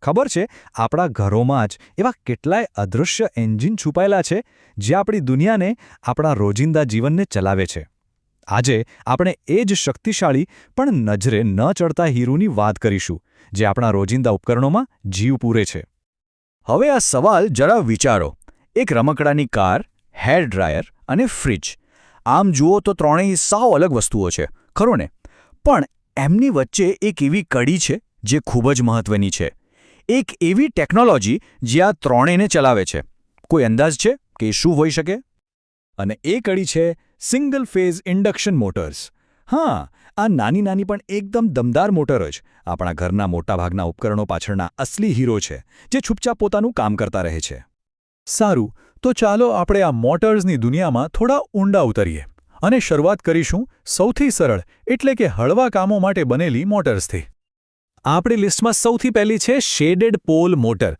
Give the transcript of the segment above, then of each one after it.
ખબર છે, આપણા ઘરોમાં જ એવા કેટલાય અદૃશ્ય એન્જિન છુપાયેલા છે જે આપણી દુનિયાને, આપણા રોજિંદા જીવનને ચલાવે છે. આજે આપણે એ જ શક્તિશાળી પણ નજરે ન ચડતા હીરોની વાત કરીશું, જે આપણા રોજિંદા ઉપકરણોમાં જીવ પૂરે છે. હવે આ સવાલ જરા વિચારો. એક રમકડાની કાર, હેર ડ્રાયર અને ફ્રિજ. આમ જુઓ તો ત્રણેય સાવ અલગ વસ્તુઓ છે, ખરો ને? પણ એમની વચ્ચે એક એવી કડી છે જે ખૂબ જ મહત્વની છે. એક એવી ટેકનોલોજી જે આ ત્રણેયને ચલાવે છે. કોઈ અંદાજ છે કે શું હોઈ શકે? અને એ કડી છે સિંગલ ફેઝ ઇન્ડક્શન મોટર્સ. હા, આ નાની નાની પણ એકદમ દમદાર મોટર જ આપણા ઘરના મોટાભાગના ઉપકરણો પાછળના અસલી હીરો છે, જે છૂપછાપ પોતાનું કામ કરતા રહે છે. સારું, તો ચાલો આપણે આ મોટર્સની દુનિયામાં થોડા ઊંડા ઉતરીએ અને શરૂઆત કરીશું સૌથી સરળ એટલે કે હળવા કામો માટે બનેલી મોટર્સથી. આપણી લિસ્ટમાં સૌથી પહેલી છે શેડેડ પોલ મોટર.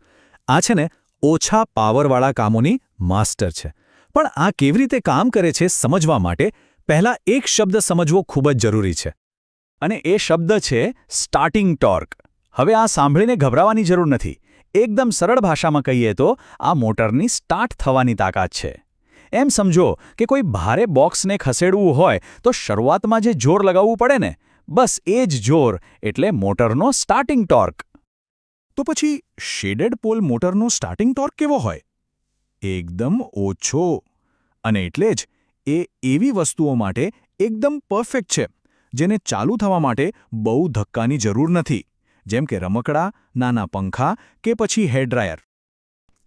આ છે ને ઓછા પાવરવાળા કામોની માસ્ટર છે. પણ આ કેવી રીતે કામ કરે છે સમજવા માટે પહેલાં એક શબ્દ સમજવો ખૂબ જ જરૂરી છે. અને એ શબ્દ છે સ્ટાર્ટિંગ ટોર્ક. હવે આ સાંભળીને ગભરાવાની જરૂર નથી. એકદમ સરળ ભાષામાં કહીએ તો આ મોટરની સ્ટાર્ટ થવાની તાકાત છે. એમ સમજો કે કોઈ ભારે બોક્સને ખસેડવું હોય તો શરૂઆતમાં જે જોર લગાવવું પડે ને, બસ એ જ જોર એટલે મોટરનો સ્ટાર્ટિંગ ટોર્ક. તો પછી શેડેડ પોલ મોટરનો સ્ટાર્ટિંગ ટોર્ક કેવો હોય? એકદમ ઓછો. અને એટલે જ એ એવી વસ્તુઓ માટે એકદમ પરફેક્ટ છે જેને ચાલુ થવા માટે બહુ ધક્કાની જરૂર નથી, જેમ કે રમકડા, નાના પંખા કે પછી હેર ડ્રાયર.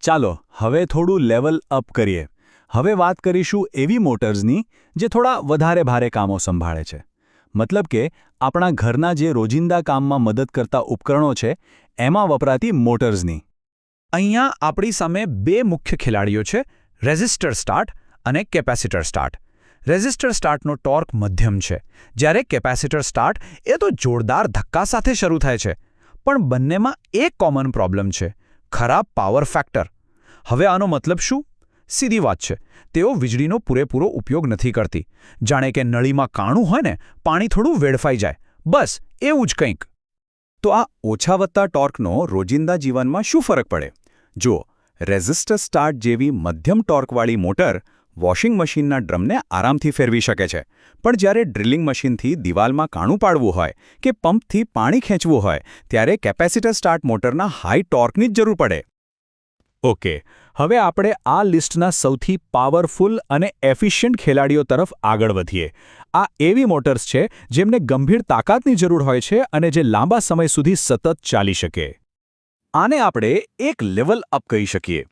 ચાલો હવે થોડું લેવલ અપ કરીએ. હવે વાત કરીશું એવી મોટર્સની જે થોડા વધારે ભારે કામો સંભાળે છે. મતલબ કે આપણા ઘરના જે રોજિંદા કામમાં મદદ કરતા ઉપકરણો છે એમાં વપરાતી મોટર્સની. અહીંયા આપણી સામે બે મુખ્ય ખેલાડીઓ છે, રેઝિસ્ટર સ્ટાર્ટ અને કેપેસિટર સ્ટાર્ટ. રેઝિસ્ટર સ્ટાર્ટનો ટોર્ક મધ્યમ છે, જ્યારે કેપેસિટર સ્ટાર્ટ એ તો જોરદાર ધક્કા સાથે શરૂ થાય છે. પણ બંનેમાં એક કોમન પ્રોબ્લેમ છે, ખરાબ પાવર ફેક્ટર. હવે આનો મતલબ શું? સીધી વાત છે, તેઓ વીજળીનો પૂરેપૂરો ઉપયોગ નથી કરતી. જાણે કે નળીમાં કાણું હોય ને, પાણી થોડું વેડફાઈ જાય, બસ એવું જ કંઈક. તો આ ઓછા વત્તા ટોર્કનો રોજિંદા જીવનમાં શું ફરક પડે? જુઓ, રેઝિસ્ટર સ્ટાર્ટ જેવી મધ્યમ ટોર્કવાળી મોટર વોશિંગ મશીનના ડ્રમને આરામથી ફેરવી શકે છે. પણ જ્યારે ડ્રિલિંગ મશીનથી દિવાલમાં કાણું પાડવું હોય કે પંપથી પાણી ખેંચવું હોય, ત્યારે કેપેસિટર સ્ટાર્ટ મોટરના હાઈ ટોર્કની જ જરૂર પડે. ઓકે, હવે આપણે આ લિસ્ટના સૌથી પાવરફુલ અને એફિશિયન્ટ ખેલાડીઓ તરફ આગળ વધીએ. આ એવી મોટર્સ છે જેમને ગંભીર તાકાતની જરૂર હોય છે અને જે લાંબા સમય સુધી સતત ચાલી શકે. આને આપણે એક લેવલ અપ કહી શકીએ.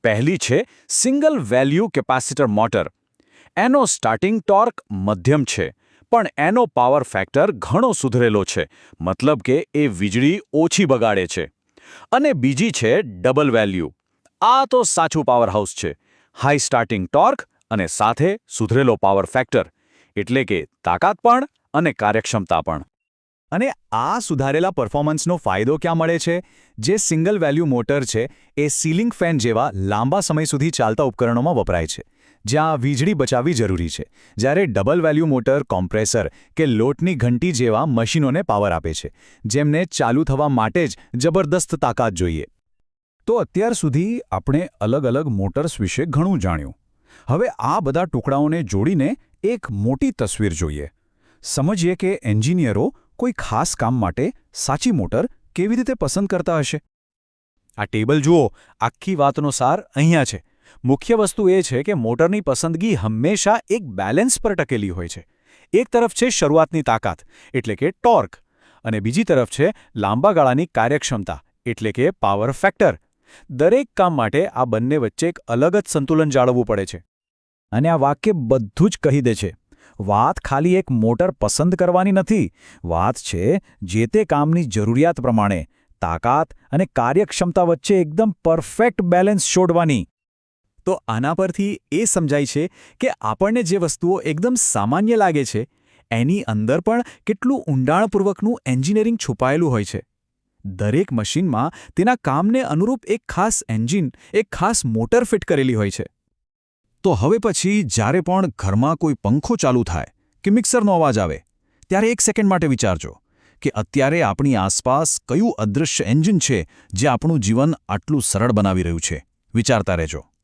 પહેલી છે સિંગલ વેલ્યુ કેપેસિટર મોટર. એનો સ્ટાર્ટિંગ ટોર્ક મધ્યમ છે, પણ એનો પાવર ફેક્ટર ઘણો સુધરેલો છે. મતલબ કે એ વીજળી ઓછી બગાડે છે. અને બીજી છે ડબલ વેલ્યુ. આ તો સાચું પાવર હાઉસ છે. હાઈ સ્ટાર્ટિંગ ટોર્ક અને સાથે સુધરેલો પાવર ફેક્ટર, એટલે કે તાકાત પણ અને કાર્યક્ષમતા પણ. અને આ સુધારેલા પરફોર્મન્સનો ફાયદો ક્યાં મળે છે? જે સિંગલ વેલ્યુ મોટર છે એ સીલિંગ ફેન જેવા લાંબા સમય સુધી ચાલતા ઉપકરણોમાં વપરાય છે, જ્યાં વીજળી બચાવવી જરૂરી છે. જ્યારે ડબલ વેલ્યુ મોટર કોમ્પ્રેસર કે લોટની ઘંટી જેવા મશીનોને પાવર આપે છે, જેમને ચાલુ થવા માટે જ જબરદસ્ત તાકાત જોઈએ. તો અત્યાર સુધી આપણે અલગ અલગ મોટર્સ વિશે ઘણું જાણ્યું. હવે આ બધા ટુકડાઓને જોડીને એક મોટી તસવીર જોઈએ. સમજીએ કે એન્જિનિયરો કોઈ ખાસ કામ માટે સાચી મોટર કેવી રીતે પસંદ કરતા હશે. આ ટેબલ જુઓ, આખી વાતનો સાર અહીંયા છે. મુખ્ય વસ્તુ એ છે કે મોટરની પસંદગી હંમેશા એક બેલેન્સ પર ટકેલી હોય છે. એક તરફ છે શરૂઆતની તાકાત, એટલે કે ટોર્ક, અને બીજી તરફ છે લાંબા ગાળાની કાર્યક્ષમતા, એટલે કે પાવર ફેક્ટર. દરેક કામ માટે આ બંને વચ્ચે એક અલગ જ સંતુલન જાળવવું પડે છે. અને આ વાક્ય બધું જ કહી દે છે. વાત ખાલી એક મોટર પસંદ કરવાની નથી. વાત છે જે તે કામની જરૂરિયાત પ્રમાણે તાકાત અને કાર્યક્ષમતા વચ્ચે એકદમ પરફેક્ટ બેલેન્સ શોધવાની. તો આના પરથી એ સમજાય છે કે આપણને જે વસ્તુઓ એકદમ સામાન્ય લાગે છે, એની અંદર પણ કેટલું ઊંડાણપૂર્વકનું એન્જિનિયરિંગ છુપાયેલું હોય છે. દરેક મશીનમાં તેના કામને અનુરૂપ એક ખાસ એન્જિન, એક ખાસ મોટર ફિટ કરેલી હોય છે. તો હવે પછી જ્યારે પણ ઘરમાં કોઈ પંખો ચાલુ થાય કે મિક્સરનો અવાજ આવે, ત્યારે એક સેકન્ડ માટે વિચારજો કે અત્યારે આપણી આસપાસ કયું અદૃશ્ય એન્જિન છે જે આપણું જીવન આટલું સરળ બનાવી રહ્યું છે. વિચારતા રહેજો.